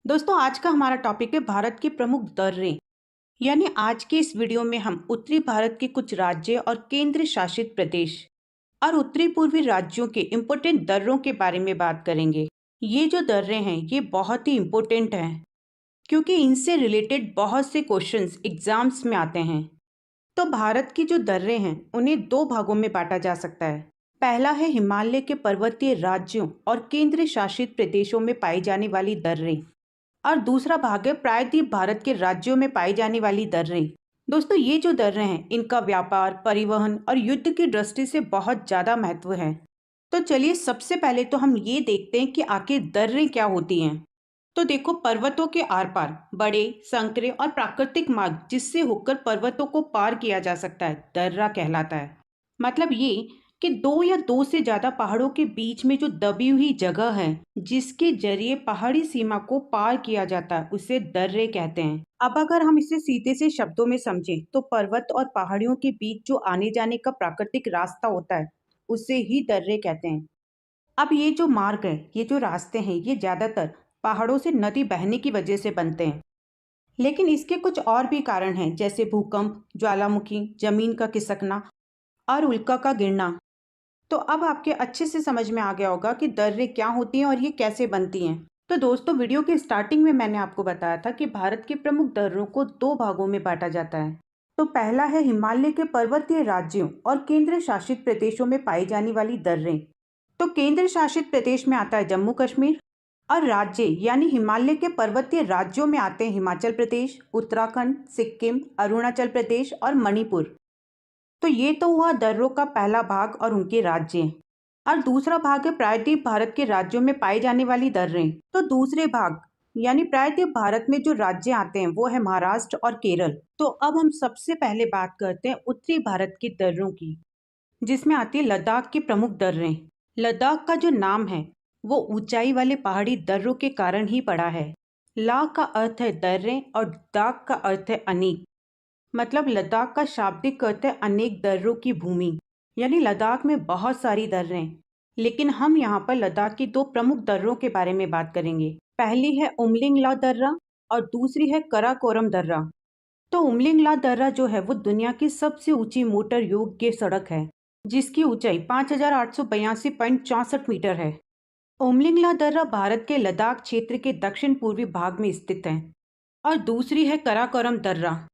दोस्तों आज का हमारा टॉपिक है भारत की प्रमुख दर्रें। यानी आज के इस वीडियो में हम उत्तरी भारत के कुछ राज्य और केंद्र शासित प्रदेश और उत्तरी पूर्वी राज्यों के इम्पोर्टेंट दर्रों के बारे में बात करेंगे। ये जो दर्रें हैं ये बहुत ही इम्पोर्टेंट हैं क्योंकि इनसे रिलेटेड बहुत से क्वेश्चंस एग्जाम्स में आते हैं। तो भारत की जो दर्रें हैं उन्हें दो भागों में बांटा जा सकता है। पहला है हिमालय के पर्वतीय राज्यों और केंद्र शासित प्रदेशों में पाई जाने वाली दर्रें और दूसरा भाग है प्रायद्वीप भारत के राज्यों में पाई जाने वाली दर्रें। दोस्तों ये जो दर्रें हैं इनका व्यापार, परिवहन और युद्ध की दृष्टि से बहुत ज्यादा महत्व है। तो चलिए सबसे पहले तो हम ये देखते हैं कि आखिर दर्रें क्या होती हैं। तो देखो, पर्वतों के आर पार बड़े संकरे और प्राकृतिक मार्ग जिससे होकर पर्वतों को पार किया जा सकता है दर्रा कहलाता है। मतलब ये कि दो या दो से ज्यादा पहाड़ों के बीच में जो दबी हुई जगह है जिसके जरिए पहाड़ी सीमा को पार किया जाता है उसे दर्रे कहते हैं। अब अगर हम इसे सीधे से शब्दों में समझें तो पर्वत और पहाड़ियों के बीच जो आने जाने का प्राकृतिक रास्ता होता है उसे ही दर्रे कहते हैं। अब ये जो मार्ग है, ये जो रास्ते हैं, ये ज्यादातर पहाड़ों से नदी बहने की वजह से बनते हैं। लेकिन इसके कुछ और भी कारण हैं जैसे भूकंप, ज्वालामुखी, जमीन का खिसकना और उल्का का गिरना। तो अब आपके अच्छे से समझ में आ गया होगा कि दर्रे क्या होती हैं और ये कैसे बनती हैं। तो दोस्तों वीडियो के स्टार्टिंग में मैंने आपको बताया था कि भारत के प्रमुख दर्रों को दो भागों में बांटा जाता है। तो पहला है हिमालय के पर्वतीय राज्यों और केंद्र शासित प्रदेशों में पाई जाने वाली दर्रें। तो केंद्र शासित प्रदेश में आता है जम्मू कश्मीर और राज्य यानी हिमालय के पर्वतीय राज्यों में आते हैं हिमाचल प्रदेश, उत्तराखंड, सिक्किम, अरुणाचल प्रदेश और मणिपुर। तो ये तो हुआ दर्रों का पहला भाग और उनके राज्य। और दूसरा भाग है प्रायद्वीप भारत के राज्यों में पाई जाने वाली दर्रें। तो दूसरे भाग यानी प्रायद्वीप भारत में जो राज्य आते हैं वो है महाराष्ट्र और केरल। तो अब हम सबसे पहले बात करते हैं उत्तरी भारत की दर्रों की, जिसमें आती है लद्दाख की प्रमुख दर्रें। लद्दाख का जो नाम है वो ऊंचाई वाले पहाड़ी दर्रों के कारण ही पड़ा है। ला का अर्थ है दर्रें और दाख का अर्थ है अनेक। मतलब लद्दाख का शाब्दिक अर्थ है अनेक दर्रों की भूमि। यानी लद्दाख में बहुत सारी दर्रें। लेकिन हम यहाँ पर लद्दाख की दो प्रमुख दर्रों के बारे में बात करेंगे। पहली है उमलिंग ला दर्रा और दूसरी है कराकोरम दर्रा। तो उमलिंग ला दर्रा जो है वो दुनिया की सबसे ऊंची मोटर योग्य सड़क है जिसकी ऊंचाई 5,882.64 मीटर है। उमलिंग ला दर्रा भारत के लद्दाख क्षेत्र के दक्षिण पूर्वी भाग में स्थित है। और दूसरी है कराकोरम दर्रा।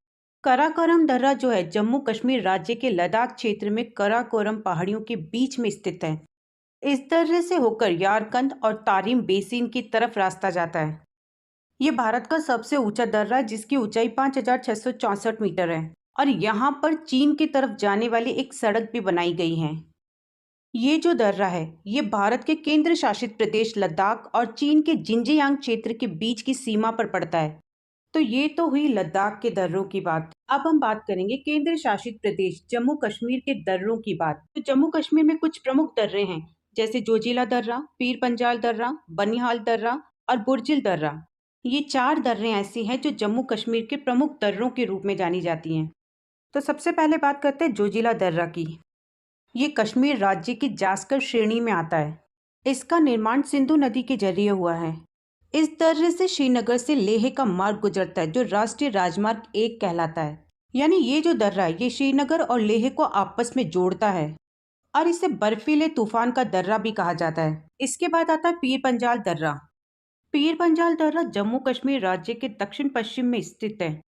कराकोरम दर्रा जो है जम्मू कश्मीर राज्य के लद्दाख क्षेत्र में कराकोरम पहाड़ियों के बीच में स्थित है। इस दर्रे से होकर यारकंद और तारिम बेसिन की तरफ रास्ता जाता है। ये भारत का सबसे ऊंचा दर्रा है जिसकी ऊंचाई 5,664 मीटर है और यहाँ पर चीन की तरफ जाने वाली एक सड़क भी बनाई गई है। ये जो दर्रा है ये भारत के केंद्र शासित प्रदेश लद्दाख और चीन के जिंजियांग क्षेत्र के बीच की सीमा पर पड़ता है। तो ये तो हुई लद्दाख के दर्रों की बात। अब हम बात करेंगे केंद्र शासित प्रदेश जम्मू कश्मीर के दर्रों की बात। तो जम्मू कश्मीर में कुछ प्रमुख दर्रे हैं जैसे जोजिला दर्रा, पीर पंजाल दर्रा, बनिहाल दर्रा और बुर्जिल दर्रा। ये चार दर्रे ऐसी हैं जो जम्मू कश्मीर के प्रमुख दर्रों के रूप में जानी जाती हैं। तो सबसे पहले बात करते हैं जोजिला दर्रा की। ये कश्मीर राज्य की जास्कर श्रेणी में आता है। इसका निर्माण सिंधु नदी के जरिए हुआ है। इस दर्रे से श्रीनगर से लेह का मार्ग गुजरता है जो राष्ट्रीय राजमार्ग 1 कहलाता है। यानी ये जो दर्रा है ये श्रीनगर और लेह को आपस में जोड़ता है और इसे बर्फीले तूफान का दर्रा भी कहा जाता है। इसके बाद आता है पीर पंजाल दर्रा। पीर पंजाल दर्रा जम्मू कश्मीर राज्य के दक्षिण पश्चिम में स्थित है।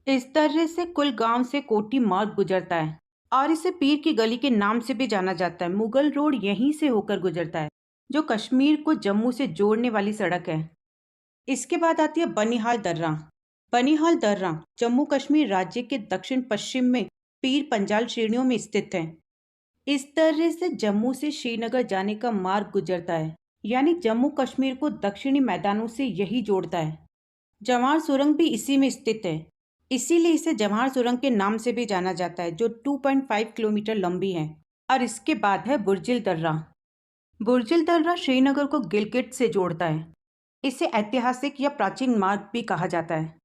इस दर्रे से कुलगांव से कोटी मार्ग गुजरता है और इसे पीर की गली के नाम से भी जाना जाता है। मुगल रोड यहीं से होकर गुजरता है जो कश्मीर को जम्मू से जोड़ने वाली सड़क है। इसके बाद आती है बनिहाल दर्रा। बनिहाल दर्रा जम्मू कश्मीर राज्य के दक्षिण पश्चिम में पीर पंजाल श्रेणियों में स्थित है। इस दर्रे से जम्मू से श्रीनगर जाने का मार्ग गुजरता है। यानी जम्मू कश्मीर को दक्षिणी मैदानों से यही जोड़ता है। जवाहर सुरंग भी इसी में स्थित है, इसीलिए इसे जवाहर सुरंग के नाम से भी जाना जाता है जो 2.5 किलोमीटर लंबी है। और इसके बाद है बुर्जिल दर्रा। बुर्जिल दर्रा श्रीनगर को गिलगिट से जोड़ता है। इसे ऐतिहासिक या प्राचीन मार्ग भी कहा जाता है।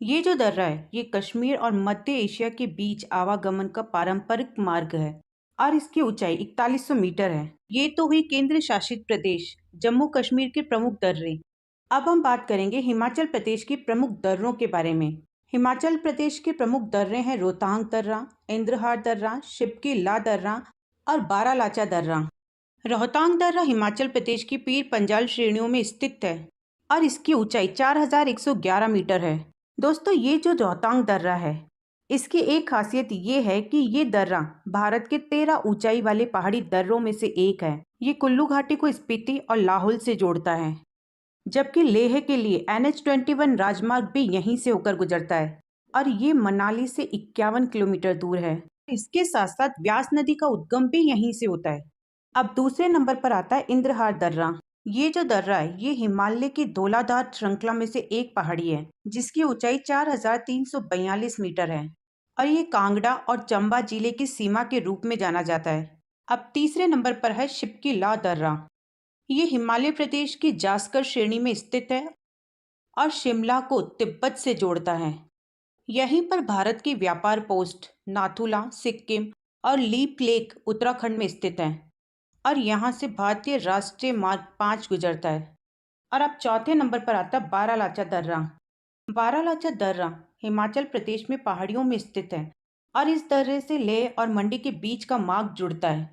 ये जो दर्रा है ये कश्मीर और मध्य एशिया के बीच आवागमन का पारंपरिक मार्ग है और इसकी ऊंचाई 4100 मीटर है। ये तो हुई केंद्र शासित प्रदेश जम्मू कश्मीर के प्रमुख दर्रे। अब हम बात करेंगे हिमाचल प्रदेश की प्रमुख दर्रों के बारे में। हिमाचल प्रदेश के प्रमुख दर्रे हैं रोहतांग दर्रा, इंद्रहार दर्रा, शिपकी ला दर्रा और बारालाचा दर्रा। रोहतांग दर्रा हिमाचल प्रदेश की पीर पंजाल श्रेणियों में स्थित है और इसकी ऊंचाई 4111 मीटर है। दोस्तों, ये जो रोहतांग दर्रा है, इसकी एक खासियत ये है कि ये दर्रा भारत के 13 ऊंचाई वाले पहाड़ी दर्रों में से एक है। ये कुल्लू घाटी को स्पीति और लाहौल से जोड़ता है, जबकि लेह के लिए NH-21 राजमार्ग भी यहीं से होकर गुजरता है और ये मनाली से 51 किलोमीटर दूर है। इसके साथ साथ व्यास नदी का उद्गम भी यहीं से होता है। अब दूसरे नंबर पर आता है इंद्रहार दर्रा। ये जो दर्रा है, ये हिमालय की धौलाधार श्रृंखला में से एक पहाड़ी है जिसकी ऊंचाई 4342 मीटर है और ये कांगड़ा और चंबा जिले की सीमा के रूप में जाना जाता है। अब तीसरे नंबर पर है शिपकी ला दर्रा। ये हिमालय प्रदेश की जास्कर श्रेणी में स्थित है और शिमला को तिब्बत से जोड़ता है। यहीं पर भारत की व्यापार पोस्ट नाथुला सिक्किम और लीप लेक उत्तराखंड में स्थित है और यहाँ से भारतीय राष्ट्रीय मार्ग 5 गुजरता है। और अब चौथे नंबर पर आता है बारालाचा दर्रा। बारालाचा दर्रा हिमाचल प्रदेश में पहाड़ियों में स्थित है और इस दर्रे से लेह और मंडी के बीच का मार्ग जुड़ता है।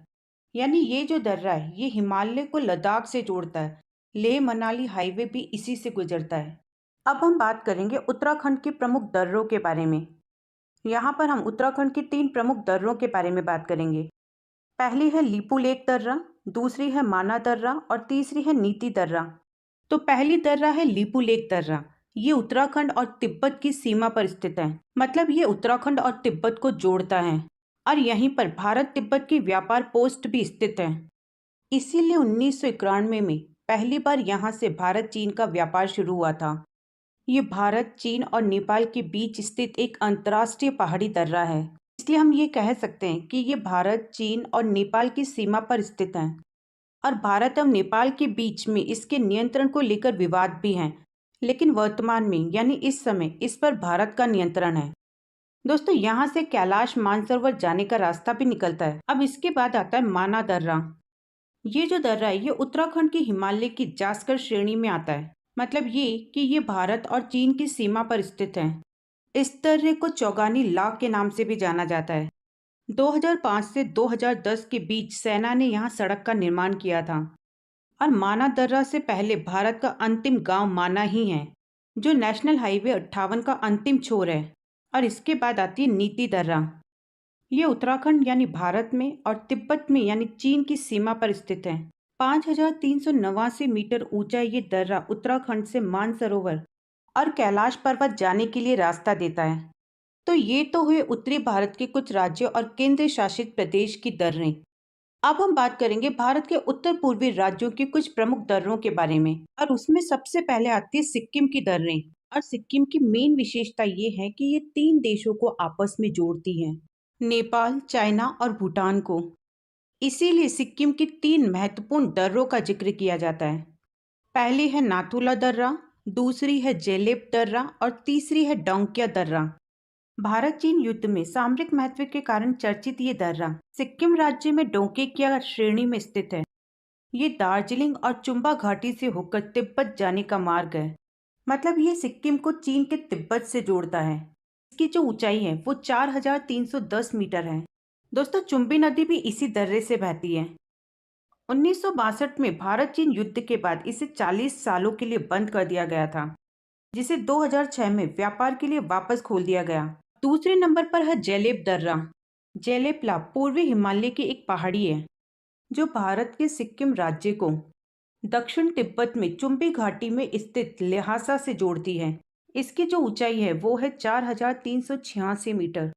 यानी ये जो दर्रा है, ये हिमालय को लद्दाख से जोड़ता है। लेह मनाली हाईवे भी इसी से गुजरता है। अब हम बात करेंगे उत्तराखंड के प्रमुख दर्रों के बारे में। यहाँ पर हम उत्तराखंड के 3 प्रमुख दर्रों के बारे में बात करेंगे। पहली है लीपू लेक दर्रा, दूसरी है माना दर्रा और तीसरी है नीति दर्रा। तो पहली दर्रा है लीपू लेक दर्रा। ये उत्तराखंड और तिब्बत की सीमा पर स्थित है, मतलब ये उत्तराखंड और तिब्बत को जोड़ता है और यहीं पर भारत तिब्बत की व्यापार पोस्ट भी स्थित है। इसीलिए 1991 में पहली बार यहाँ से भारत चीन का व्यापार शुरू हुआ था। ये भारत, चीन और नेपाल के बीच स्थित एक अंतर्राष्ट्रीय पहाड़ी दर्रा है, इसलिए हम ये कह सकते हैं कि ये भारत, चीन और नेपाल की सीमा पर स्थित है और भारत और नेपाल के बीच में इसके नियंत्रण को लेकर विवाद भी हैं, लेकिन वर्तमान में यानी इस समय इस पर भारत का नियंत्रण है। दोस्तों, यहाँ से कैलाश मानसरोवर जाने का रास्ता भी निकलता है। अब इसके बाद आता है माना दर्रा। ये जो दर्रा है, ये उत्तराखंड की हिमालय की जास्कर श्रेणी में आता है, मतलब ये कि ये भारत और चीन की सीमा पर स्थित है। इस दर्रे को चौगानी लाख के नाम से भी जाना जाता है। 2005 से 2010 के बीच सेना ने यहाँ सड़क का निर्माण किया था और माना दर्रा से पहले भारत का अंतिम गांव माना ही है, जो नेशनल हाईवे 58 का अंतिम छोर है। और इसके बाद आती है नीति दर्रा। ये उत्तराखंड यानी भारत में और तिब्बत में यानी चीन की सीमा पर स्थित है। 5389 मीटर ऊंचा ये दर्रा उत्तराखंड से मानसरोवर और कैलाश पर्वत जाने के लिए रास्ता देता है। तो ये तो हुए उत्तरी भारत के कुछ राज्यों और केंद्र शासित प्रदेश की दर्रें। अब हम बात करेंगे भारत के उत्तर पूर्वी राज्यों की कुछ प्रमुख दर्रों के बारे में और उसमें सबसे पहले आती है सिक्किम की दर्रें। और सिक्किम की मेन विशेषता ये है कि ये 3 देशों को आपस में जोड़ती है, नेपाल, चाइना और भूटान को। इसीलिए सिक्किम की 3 महत्वपूर्ण दर्रों का जिक्र किया जाता है। पहली है नाथुला दर्रा, दूसरी है जेलेब दर्रा और तीसरी है डोंकिया दर्रा। भारत चीन युद्ध में सामरिक महत्व के कारण चर्चित ये दर्रा सिक्किम राज्य में डोंकिया श्रेणी में स्थित है। ये दार्जिलिंग और चुम्बा घाटी से होकर तिब्बत जाने का मार्ग है, मतलब ये सिक्किम को चीन के तिब्बत से जोड़ता है। इसकी जो ऊंचाई है वो 4310 मीटर है। दोस्तों, चुम्बी नदी भी इसी दर्रे से बहती है। 1962 में भारत चीन युद्ध के बाद इसे 40 सालों के लिए बंद कर दिया गया था, जिसे 2006 में व्यापार के लिए वापस खोल दिया गया। दूसरे नंबर पर है जेलेब दर्रा। जेलेबला पूर्वी हिमालय की एक पहाड़ी है जो भारत के सिक्किम राज्य को दक्षिण तिब्बत में चुम्बी घाटी में स्थित ल्हासा से जोड़ती है। इसकी जो ऊंचाई है वो है 4386 मीटर।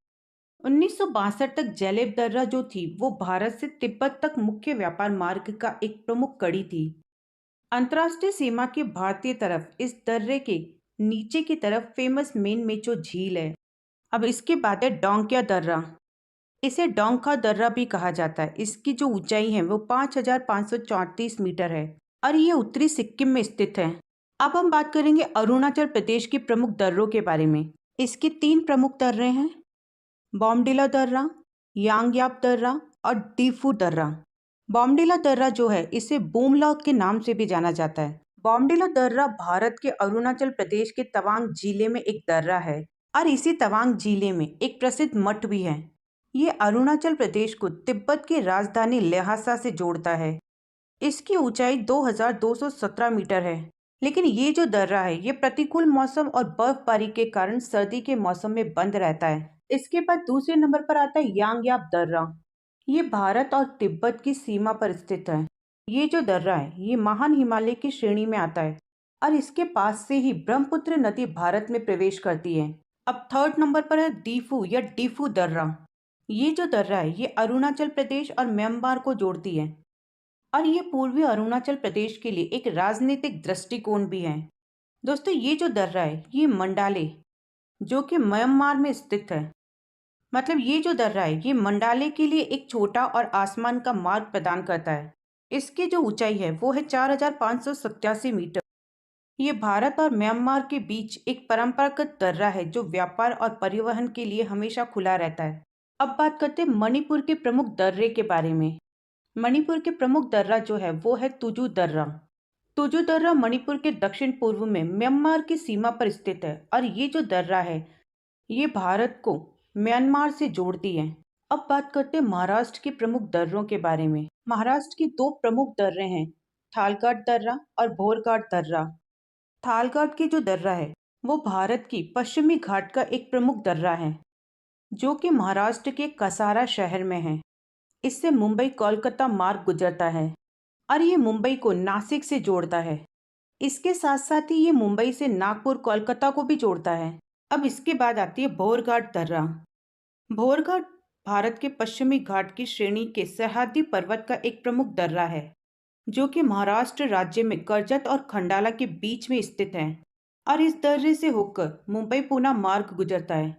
1962 तक जेलेब दर्रा जो थी वो भारत से तिब्बत तक मुख्य व्यापार मार्ग का एक प्रमुख कड़ी थी। अंतर्राष्ट्रीय सीमा के भारतीय तरफ इस दर्रे के नीचे की तरफ फेमस मेन मेचो झील है। अब इसके बाद है डोंकिया दर्रा। इसे डोंका दर्रा भी कहा जाता है। इसकी जो ऊंचाई है वो 5534 मीटर है और ये उत्तरी सिक्किम में स्थित है। अब हम बात करेंगे अरुणाचल प्रदेश के प्रमुख दर्रों के बारे में। इसके 3 प्रमुख दर्रे हैं, बॉमडिला दर्रा, यांगयाप दर्रा और डीफू दर्रा। बॉमडिला दर्रा जो है इसे बूमला के नाम से भी जाना जाता है। बॉमडिला दर्रा भारत के अरुणाचल प्रदेश के तवांग जिले में एक दर्रा है और इसी तवांग जिले में एक प्रसिद्ध मठ भी है। ये अरुणाचल प्रदेश को तिब्बत की राजधानी ल्हासा से जोड़ता है। इसकी ऊंचाई 2217 मीटर है। लेकिन ये जो दर्रा है ये प्रतिकूल मौसम और बर्फबारी के कारण सर्दी के मौसम में बंद रहता है। इसके बाद दूसरे नंबर पर आता है यांगयाप दर्रा। ये भारत और तिब्बत की सीमा पर स्थित है। ये जो दर्रा है ये महान हिमालय की श्रेणी में आता है और इसके पास से ही ब्रह्मपुत्र नदी भारत में प्रवेश करती है। अब थर्ड नंबर पर है दीफू या डीफू दर्रा। ये जो दर्रा है ये अरुणाचल प्रदेश और म्यांमार को जोड़ती है और ये पूर्वी अरुणाचल प्रदेश के लिए एक राजनीतिक दृष्टिकोण भी है। दोस्तों ये जो दर्रा है ये मंडाले जो कि म्यांमार में स्थित है। मतलब ये जो दर्रा है ये मंडाले के लिए एक छोटा और आसमान का मार्ग प्रदान करता है। इसकी जो ऊंचाई है वो है 4587 मीटर। ये भारत और म्यांमार के बीच एक परंपरागत दर्रा है जो व्यापार और परिवहन के लिए हमेशा खुला रहता है। अब बात करते हैं मणिपुर के प्रमुख दर्रे के बारे में। मणिपुर के प्रमुख दर्रा जो है वो है तुजू दर्रा। तुजू दर्रा मणिपुर के दक्षिण पूर्व में म्यांमार की सीमा पर स्थित है और ये जो दर्रा है ये भारत को म्यांमार से जोड़ती है। अब बात करते हैं महाराष्ट्र के प्रमुख दर्रों के बारे में। महाराष्ट्र के दो प्रमुख दर्रे हैं, थालघाट दर्रा और भोरघाट दर्रा। थालघाट की जो दर्रा है वो भारत की पश्चिमी घाट का एक प्रमुख दर्रा है जो कि महाराष्ट्र के कसारा शहर में है। इससे मुंबई कोलकाता मार्ग गुजरता है और ये मुंबई को नासिक से जोड़ता है। इसके साथ साथ ही ये मुंबई से नागपुर कोलकाता को भी जोड़ता है। अब इसके बाद आती है भोरघाट दर्रा। भोरघाट भारत के पश्चिमी घाट की श्रेणी के सरहदी पर्वत का एक प्रमुख दर्रा है जो कि महाराष्ट्र राज्य में कर्जत और खंडाला के बीच में स्थित है और इस दर्रे से होकर मुंबई पुणे मार्ग गुजरता है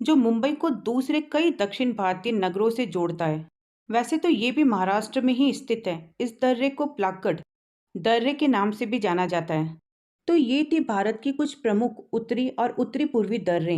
जो मुंबई को दूसरे कई दक्षिण भारतीय नगरों से जोड़ता है। वैसे तो ये भी महाराष्ट्र में ही स्थित है। इस दर्रे को प्लाक्कड दर्रे के नाम से भी जाना जाता है। तो ये थी भारत की कुछ प्रमुख उत्तरी और उत्तरी पूर्वी दर्रे।